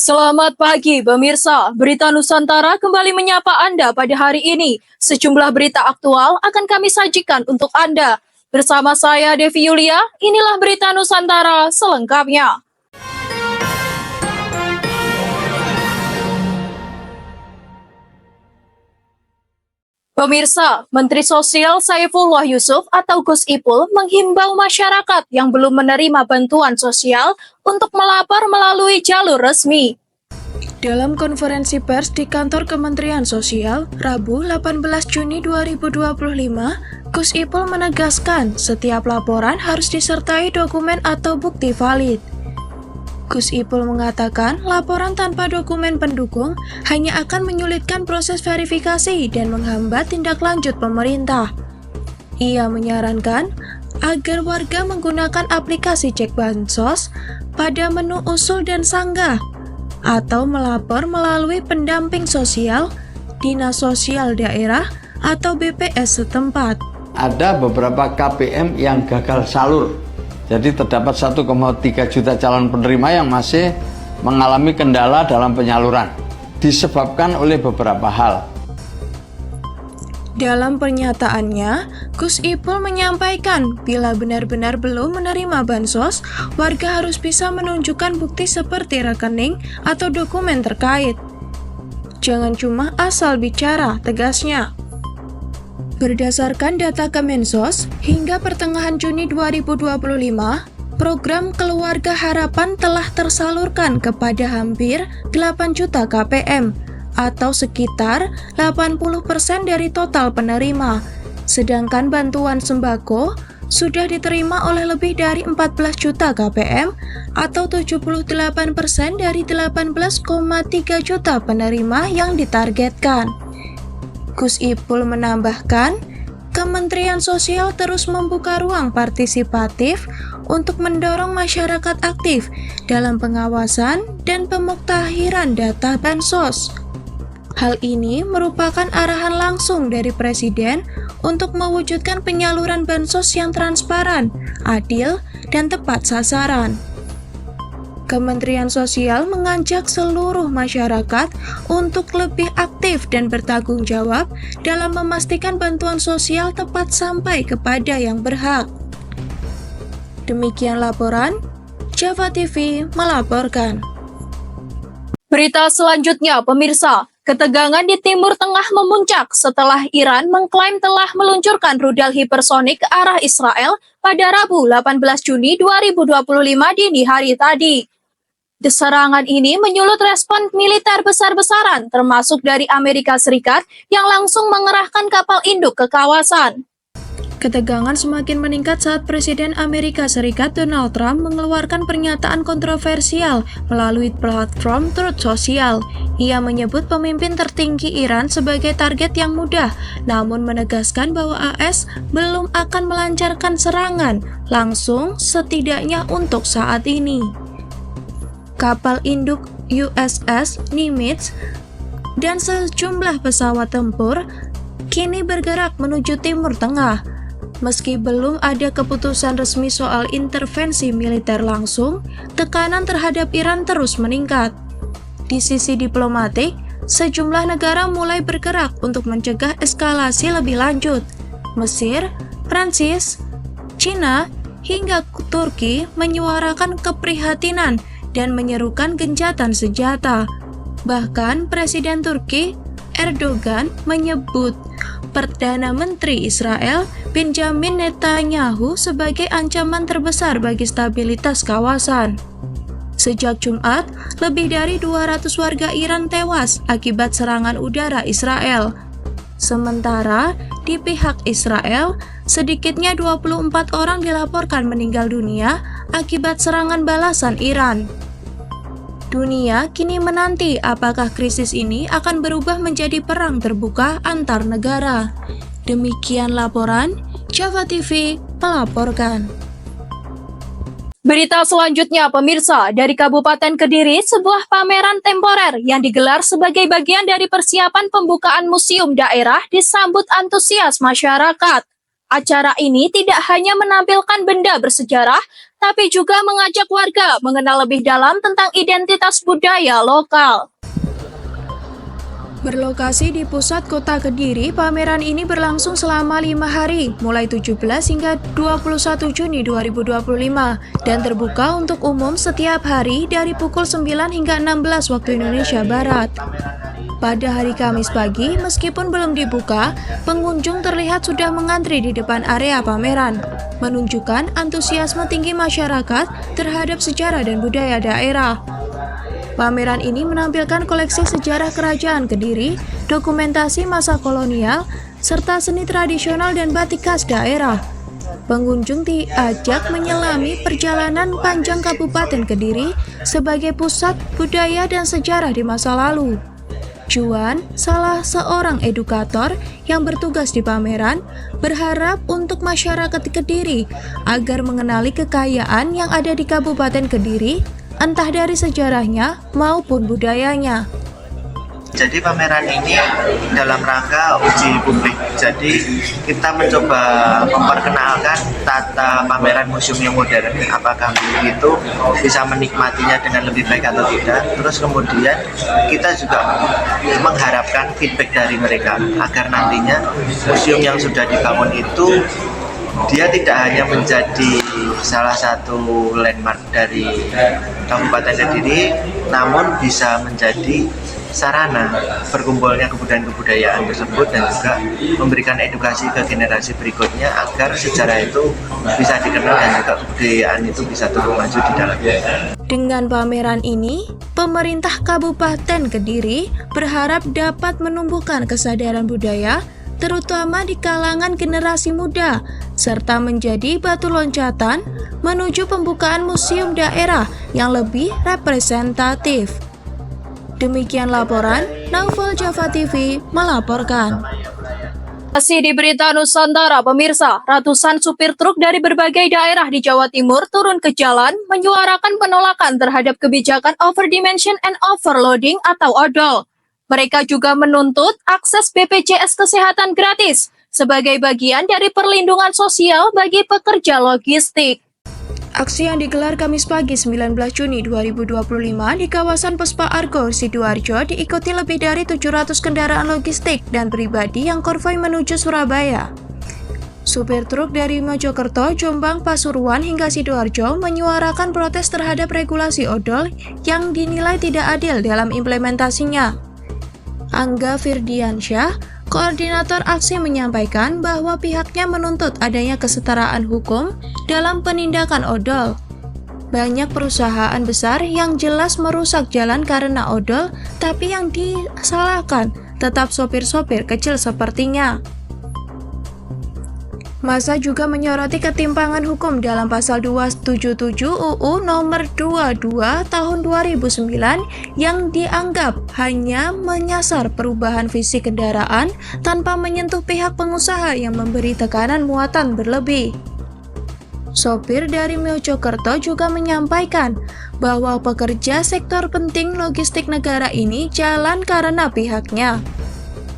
Selamat pagi pemirsa, Berita Nusantara kembali menyapa Anda pada hari ini. Sejumlah berita aktual akan kami sajikan untuk Anda. Bersama saya Devi Yulia, inilah Berita Nusantara selengkapnya. Pemirsa, Menteri Sosial Saifullah Yusuf atau Gus Ipul menghimbau masyarakat yang belum menerima bantuan sosial untuk melapor melalui jalur resmi. Dalam konferensi pers di kantor Kementerian Sosial, Rabu 18 Juni 2025, Gus Ipul menegaskan setiap laporan harus disertai dokumen atau bukti valid. Gus Ipul mengatakan laporan tanpa dokumen pendukung hanya akan menyulitkan proses verifikasi dan menghambat tindak lanjut pemerintah. Ia menyarankan agar warga menggunakan aplikasi cek bansos pada menu usul dan sanggah atau melapor melalui pendamping sosial, dinas sosial daerah, atau BPS setempat. Ada beberapa KPM yang gagal salur. Jadi terdapat 1,3 juta calon penerima yang masih mengalami kendala dalam penyaluran, disebabkan oleh beberapa hal. Dalam pernyataannya, Gus Ipul menyampaikan bila benar-benar belum menerima bansos, warga harus bisa menunjukkan bukti seperti rekening atau dokumen terkait. Jangan cuma asal bicara, tegasnya. Berdasarkan data Kemensos, hingga pertengahan Juni 2025, program Keluarga Harapan telah tersalurkan kepada hampir 8 juta KPM, atau sekitar 80% dari total penerima. Sedangkan bantuan sembako sudah diterima oleh lebih dari 14 juta KPM, atau 78% dari 18,3 juta penerima yang ditargetkan. Gus Ipul menambahkan, Kementerian Sosial terus membuka ruang partisipatif untuk mendorong masyarakat aktif dalam pengawasan dan pemuktahiran data bansos. Hal ini merupakan arahan langsung dari Presiden untuk mewujudkan penyaluran bansos yang transparan, adil, dan tepat sasaran. Kementerian Sosial mengajak seluruh masyarakat untuk lebih aktif dan bertanggung jawab dalam memastikan bantuan sosial tepat sampai kepada yang berhak. Demikian laporan, Java TV melaporkan. Berita selanjutnya, pemirsa, ketegangan di Timur Tengah memuncak setelah Iran mengklaim telah meluncurkan rudal hipersonik ke arah Israel pada Rabu 18 Juni 2025 dini hari tadi. Serangan ini menyulut respon militer besar-besaran termasuk dari Amerika Serikat yang langsung mengerahkan kapal induk ke kawasan. Ketegangan semakin meningkat saat Presiden Amerika Serikat Donald Trump mengeluarkan pernyataan kontroversial melalui platform Truth Social. Ia menyebut pemimpin tertinggi Iran sebagai target yang mudah, namun menegaskan bahwa AS belum akan melancarkan serangan langsung setidaknya untuk saat ini. Kapal induk USS Nimitz dan sejumlah pesawat tempur kini bergerak menuju Timur Tengah. Meski belum ada keputusan resmi soal intervensi militer langsung, tekanan terhadap Iran terus meningkat. Di sisi diplomatik, sejumlah negara mulai bergerak untuk mencegah eskalasi lebih lanjut. Mesir, Prancis, Cina, hingga Turki menyuarakan keprihatinan dan menyerukan gencatan senjata. Bahkan Presiden Turki Erdogan menyebut Perdana Menteri Israel Benjamin Netanyahu sebagai ancaman terbesar bagi stabilitas kawasan. Sejak Jumat, lebih dari 200 warga Iran tewas akibat serangan udara Israel. Sementara di pihak Israel, sedikitnya 24 orang dilaporkan meninggal dunia akibat serangan balasan Iran. Dunia kini menanti apakah krisis ini akan berubah menjadi perang terbuka antar negara. Demikian laporan, Java TV melaporkan. Berita selanjutnya, pemirsa, dari Kabupaten Kediri, sebuah pameran temporer yang digelar sebagai bagian dari persiapan pembukaan museum daerah disambut antusias masyarakat. Acara ini tidak hanya menampilkan benda bersejarah, tapi juga mengajak warga mengenal lebih dalam tentang identitas budaya lokal. Berlokasi di pusat kota Kediri, pameran ini berlangsung selama 5 hari, mulai 17 hingga 21 Juni 2025, dan terbuka untuk umum setiap hari dari pukul 9 hingga 16 waktu Indonesia Barat. Pada hari Kamis pagi, meskipun belum dibuka, pengunjung terlihat sudah mengantri di depan area pameran, menunjukkan antusiasme tinggi masyarakat terhadap sejarah dan budaya daerah. Pameran ini menampilkan koleksi sejarah kerajaan Kediri, dokumentasi masa kolonial, serta seni tradisional dan batik khas daerah. Pengunjung diajak menyelami perjalanan panjang Kabupaten Kediri sebagai pusat budaya dan sejarah di masa lalu. Juan, salah seorang edukator yang bertugas di pameran, berharap untuk masyarakat Kediri agar mengenali kekayaan yang ada di Kabupaten Kediri, entah dari sejarahnya maupun budayanya. Jadi pameran ini dalam rangka uji publik. Jadi kita mencoba memperkenalkan tata pameran museum yang modern. Apakah itu bisa menikmatinya dengan lebih baik atau tidak. Terus kemudian kita juga mengharapkan feedback dari mereka agar nantinya museum yang sudah dibangun itu dia tidak hanya menjadi salah satu landmark dari Kabupaten Kediri, namun bisa menjadi sarana berkumpulnya kebudayaan-kebudayaan tersebut dan juga memberikan edukasi ke generasi berikutnya agar sejarah itu bisa dikenal dan juga kebudayaan itu bisa terus maju di dalamnya. Dengan pameran ini, pemerintah Kabupaten Kediri berharap dapat menumbuhkan kesadaran budaya terutama di kalangan generasi muda, serta menjadi batu loncatan menuju pembukaan museum daerah yang lebih representatif. Demikian laporan, Naufal Java TV melaporkan. Masih di Berita Nusantara, pemirsa, ratusan supir truk dari berbagai daerah di Jawa Timur turun ke jalan menyuarakan penolakan terhadap kebijakan overdimension and overloading atau odol. Mereka juga menuntut akses BPJS Kesehatan gratis sebagai bagian dari perlindungan sosial bagi pekerja logistik. Aksi yang digelar Kamis pagi 19 Juni 2025 di kawasan Puspa Argo, Sidoarjo diikuti lebih dari 700 kendaraan logistik dan pribadi yang konvoi menuju Surabaya. Supir truk dari Mojokerto, Jombang, Pasuruan hingga Sidoarjo menyuarakan protes terhadap regulasi odol yang dinilai tidak adil dalam implementasinya. Angga Firdiansyah, koordinator aksi, menyampaikan bahwa pihaknya menuntut adanya kesetaraan hukum dalam penindakan odol. Banyak perusahaan besar yang jelas merusak jalan karena odol, tapi yang disalahkan tetap sopir-sopir kecil sepertinya. Masa juga menyoroti ketimpangan hukum dalam pasal 277 UU nomor 22 tahun 2009 yang dianggap hanya menyasar perubahan fisik kendaraan tanpa menyentuh pihak pengusaha yang memberi tekanan muatan berlebih. Sopir dari Mojokerto juga menyampaikan bahwa pekerja sektor penting logistik negara ini jalan karena pihaknya.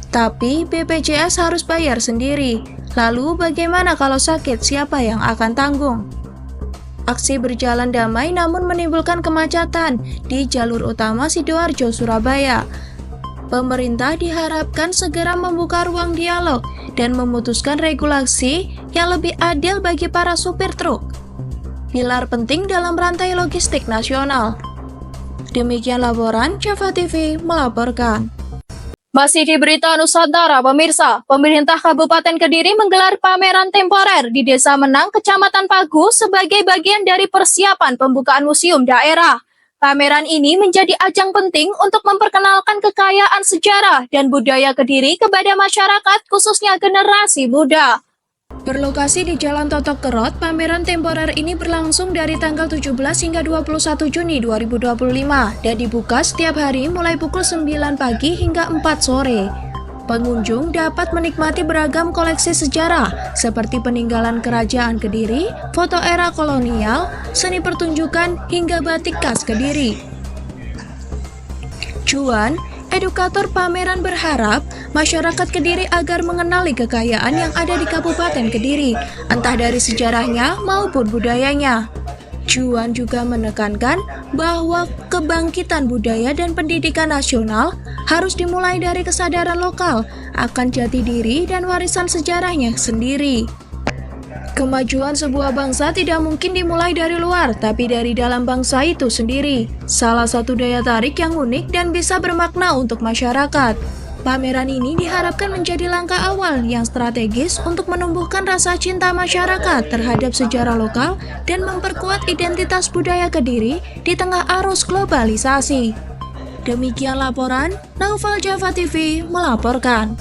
Tapi BPJS harus bayar sendiri. Lalu bagaimana kalau sakit, siapa yang akan tanggung? Aksi berjalan damai namun menimbulkan kemacetan di jalur utama Sidoarjo, Surabaya. Pemerintah diharapkan segera membuka ruang dialog dan memutuskan regulasi yang lebih adil bagi para supir truk. Pilar penting dalam rantai logistik nasional. Demikian laporan Java TV melaporkan. Masih di Berita Nusantara, pemirsa, pemerintah Kabupaten Kediri menggelar pameran temporer di Desa Menang, Kecamatan Pagu sebagai bagian dari persiapan pembukaan museum daerah. Pameran ini menjadi ajang penting untuk memperkenalkan kekayaan sejarah dan budaya Kediri kepada masyarakat, khususnya generasi muda. Berlokasi di Jalan Totok Kerot, pameran temporer ini berlangsung dari tanggal 17 hingga 21 Juni 2025 dan dibuka setiap hari mulai pukul 9 pagi hingga 4 sore. Pengunjung dapat menikmati beragam koleksi sejarah seperti peninggalan kerajaan Kediri, foto era kolonial, seni pertunjukan hingga batik khas Kediri. Juan, edukator pameran, berharap masyarakat Kediri agar mengenali kekayaan yang ada di Kabupaten Kediri, entah dari sejarahnya maupun budayanya. Juan juga menekankan bahwa kebangkitan budaya dan pendidikan nasional harus dimulai dari kesadaran lokal akan jati diri dan warisan sejarahnya sendiri. Kemajuan sebuah bangsa tidak mungkin dimulai dari luar, tapi dari dalam bangsa itu sendiri. Salah satu daya tarik yang unik dan bisa bermakna untuk masyarakat. Pameran ini diharapkan menjadi langkah awal yang strategis untuk menumbuhkan rasa cinta masyarakat terhadap sejarah lokal dan memperkuat identitas budaya Kediri di tengah arus globalisasi. Demikian laporan, Naufal Java TV melaporkan.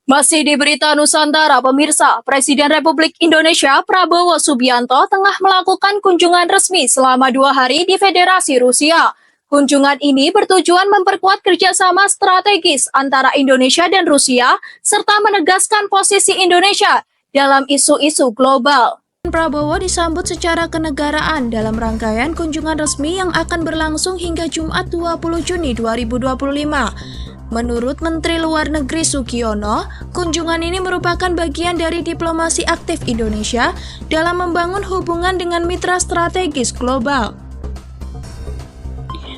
Masih di Berita Nusantara, pemirsa, Presiden Republik Indonesia Prabowo Subianto tengah melakukan kunjungan resmi selama 2 hari di Federasi Rusia. Kunjungan ini bertujuan memperkuat kerjasama strategis antara Indonesia dan Rusia, serta menegaskan posisi Indonesia dalam isu-isu global. Prabowo disambut secara kenegaraan dalam rangkaian kunjungan resmi yang akan berlangsung hingga Jumat 20 Juni 2025. Menurut Menteri Luar Negeri Sugiono, kunjungan ini merupakan bagian dari diplomasi aktif Indonesia dalam membangun hubungan dengan mitra strategis global.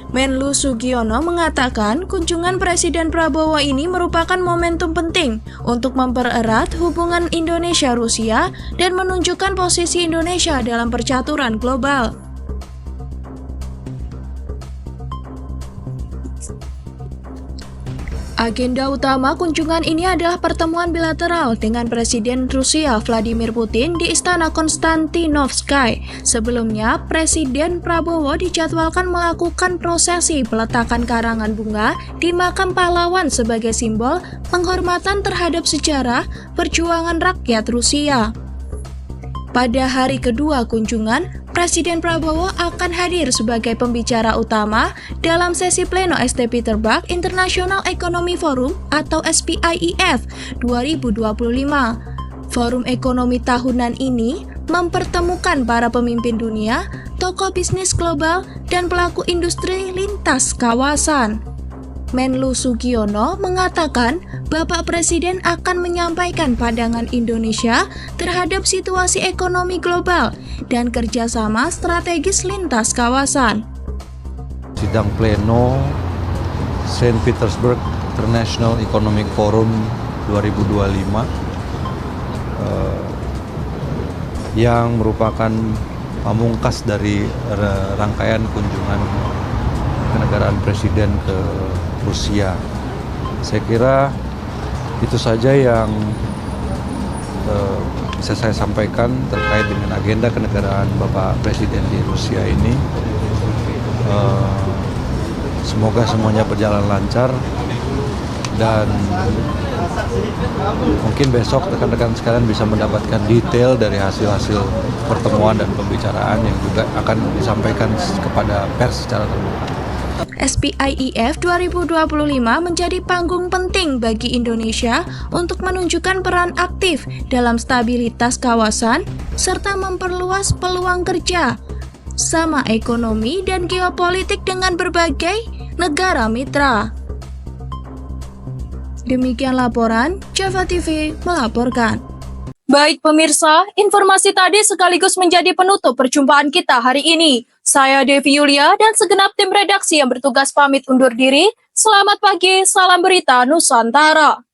Menlu Sugiono mengatakan kunjungan Presiden Prabowo ini merupakan momentum penting untuk mempererat hubungan Indonesia-Rusia dan menunjukkan posisi Indonesia dalam percaturan global. Agenda utama kunjungan ini adalah pertemuan bilateral dengan Presiden Rusia Vladimir Putin di Istana Konstantinovsky. Sebelumnya, Presiden Prabowo dijadwalkan melakukan prosesi peletakan karangan bunga di makam pahlawan sebagai simbol penghormatan terhadap sejarah perjuangan rakyat Rusia. Pada hari kedua kunjungan, Presiden Prabowo akan hadir sebagai pembicara utama dalam sesi pleno St. Petersburg International Economic Forum atau SPIEF 2025. Forum ekonomi tahunan ini mempertemukan para pemimpin dunia, tokoh bisnis global, dan pelaku industri lintas kawasan. Menlu Sugiono mengatakan Bapak Presiden akan menyampaikan pandangan Indonesia terhadap situasi ekonomi global dan kerjasama strategis lintas kawasan. Sidang pleno St. Petersburg International Economic Forum 2025 yang merupakan pamungkas dari rangkaian kunjungan kenegaraan Presiden ke Rusia. Saya kira itu saja yang bisa saya sampaikan terkait dengan agenda kenegaraan Bapak Presiden di Rusia ini. Semoga semuanya berjalan lancar dan mungkin besok rekan-rekan sekalian bisa mendapatkan detail dari hasil-hasil pertemuan dan pembicaraan yang juga akan disampaikan kepada pers secara terbuka. SPIEF 2025 menjadi panggung penting bagi Indonesia untuk menunjukkan peran aktif dalam stabilitas kawasan serta memperluas peluang kerja sama ekonomi dan geopolitik dengan berbagai negara mitra. Demikian laporan, Java TV melaporkan. Baik pemirsa, informasi tadi sekaligus menjadi penutup perjumpaan kita hari ini. Saya Devi Yulia dan segenap tim redaksi yang bertugas pamit undur diri. Selamat pagi, salam berita Nusantara.